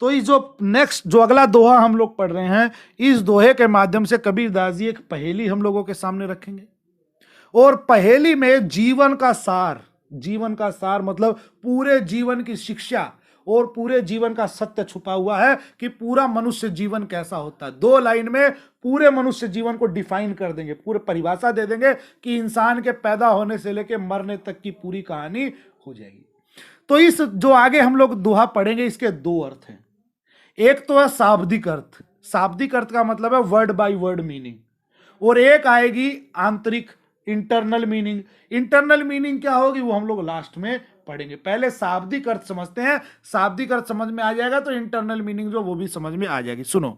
तो इस जो नेक्स्ट जो अगला दोहा हम लोग पढ़ रहे हैं, इस दोहे के माध्यम से कबीरदास जी एक पहेली हम लोगों के सामने रखेंगे। और पहेली में जीवन का सार मतलब पूरे जीवन की शिक्षा और पूरे जीवन का सत्य छुपा हुआ है कि पूरा मनुष्य जीवन कैसा होता है। 2 लाइन में पूरे मनुष्य जीवन को डिफाइन कर देंगे, पूरे परिभाषा दे देंगे कि इंसान के पैदा होने से लेकर मरने तक की पूरी कहानी हो जाएगी। तो इस जो आगे हम लोग दोहा पढ़ेंगे, इसके 2 अर्थ हैं। एक तो है शाब्दिक अर्थ। शाब्दिक अर्थ का मतलब है वर्ड बाय वर्ड मीनिंग, और एक आएगी आंतरिक इंटरनल मीनिंग। इंटरनल मीनिंग क्या होगी वो हम लोग लास्ट में पढ़ेंगे। पहले शाब्दिक अर्थ समझते हैं, शाब्दिक अर्थ समझ में आ जाएगा तो इंटरनल मीनिंग जो वो भी समझ में आ जाएगी। सुनो,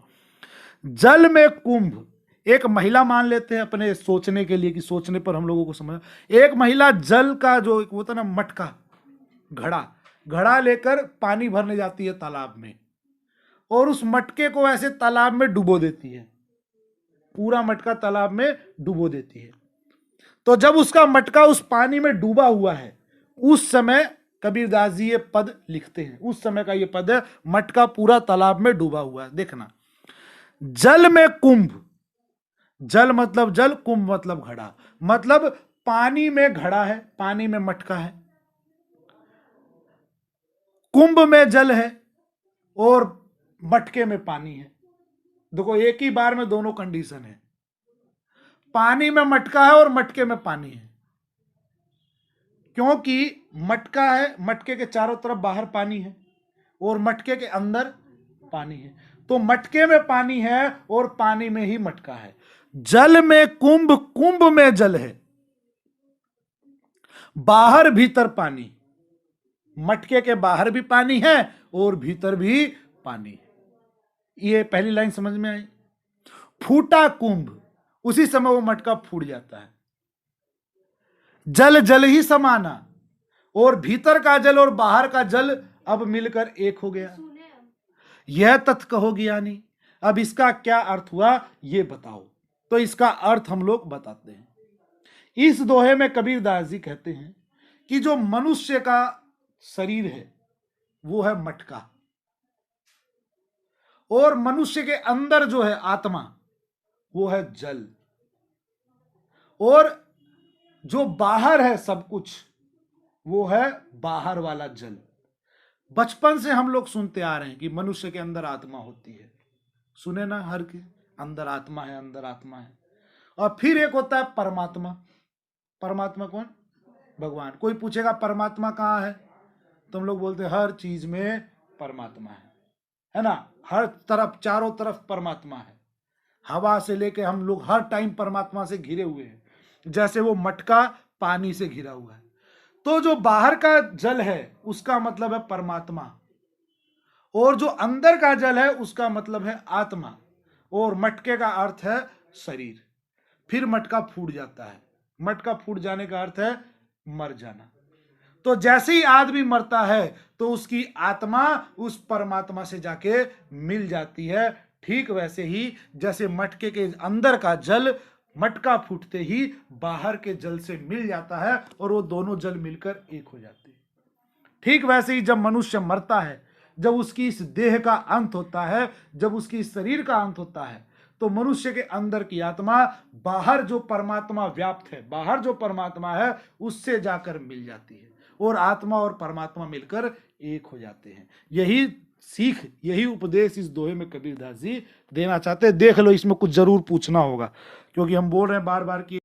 जल में कुंभ, एक महिला मान लेते हैं अपने सोचने के लिए कि सोचने पर हम लोगों को समझ, एक महिला जल का जो एक होता है ना मटका, घड़ा लेकर पानी भरने जाती है तालाब में, और उस मटके को ऐसे तालाब में डुबो देती है, पूरा मटका तालाब में डुबो देती है। तो जब उसका मटका उस पानी में डूबा हुआ है, उस समय कबीरदास जी ये पद लिखते हैं। उस समय का ये पद है, मटका पूरा तालाब में डूबा हुआ है। देखना, जल में कुंभ, जल मतलब जल, कुंभ मतलब घड़ा, मतलब पानी में घड़ा है, पानी में मटका है, कुंभ में जल है और मटके में पानी है। देखो एक ही बार में दोनों कंडीशन है, पानी में मटका है और मटके में पानी है। क्योंकि मटका है, मटके के चारों तरफ बाहर पानी है और मटके के अंदर पानी है, तो मटके में पानी है और पानी में ही मटका है। जल में कुंभ, कुंभ में जल है, बाहर भीतर पानी, मटके के बाहर भी पानी है और भीतर भी पानी है। ये पहली लाइन समझ में आई। फूटा कुंभ, उसी समय वो मटका फूट जाता है। जल जल ही समाना, और भीतर का जल और बाहर का जल अब मिलकर एक हो गया। यह तथ्य कहो ज्ञानी। अब इसका क्या अर्थ हुआ ये बताओ। तो इसका अर्थ हम लोग बताते हैं। इस दोहे में कबीरदास जी कहते हैं कि जो मनुष्य का शरीर है वो है मटका, और मनुष्य के अंदर जो है आत्मा वो है जल, और जो बाहर है सब कुछ वो है बाहर वाला जल। बचपन से हम लोग सुनते आ रहे हैं कि मनुष्य के अंदर आत्मा होती है, सुने ना, हर के अंदर आत्मा है, अंदर आत्मा है। और फिर एक होता है परमात्मा। परमात्मा कौन? भगवान। कोई पूछेगा परमात्मा कहाँ है, तो हम लोग बोलते हैं हर चीज में परमात्मा है ना, हर तरफ चारों तरफ परमात्मा है। हवा से लेके हम लोग हर टाइम परमात्मा से घिरे हुए हैं, जैसे वो मटका पानी से घिरा हुआ है। तो जो बाहर का जल है उसका मतलब है परमात्मा, और जो अंदर का जल है उसका मतलब है आत्मा, और मटके का अर्थ है शरीर। फिर मटका फूट जाता है, मटका फूट जाने का अर्थ है मर जाना। तो जैसे ही आदमी मरता है तो उसकी आत्मा उस परमात्मा से जाके मिल जाती है। ठीक वैसे ही जैसे मटके के अंदर का जल मटका फूटते ही बाहर के जल से मिल जाता है और वो दोनों जल मिलकर एक हो जाते हैं। ठीक वैसे ही जब मनुष्य मरता है, जब उसकी इस देह का अंत होता है, जब उसकी इस शरीर का अंत होता है, तो मनुष्य के अंदर की आत्मा बाहर जो परमात्मा व्याप्त है, बाहर जो परमात्मा है उससे जाकर मिल जाती है, और आत्मा और परमात्मा मिलकर एक हो जाते हैं। यही सीख, यही उपदेश इस दोहे में कबीरदास जी देना चाहते हैं। देख लो, इसमें कुछ जरूर पूछना होगा, क्योंकि हम बोल रहे हैं बार बार कि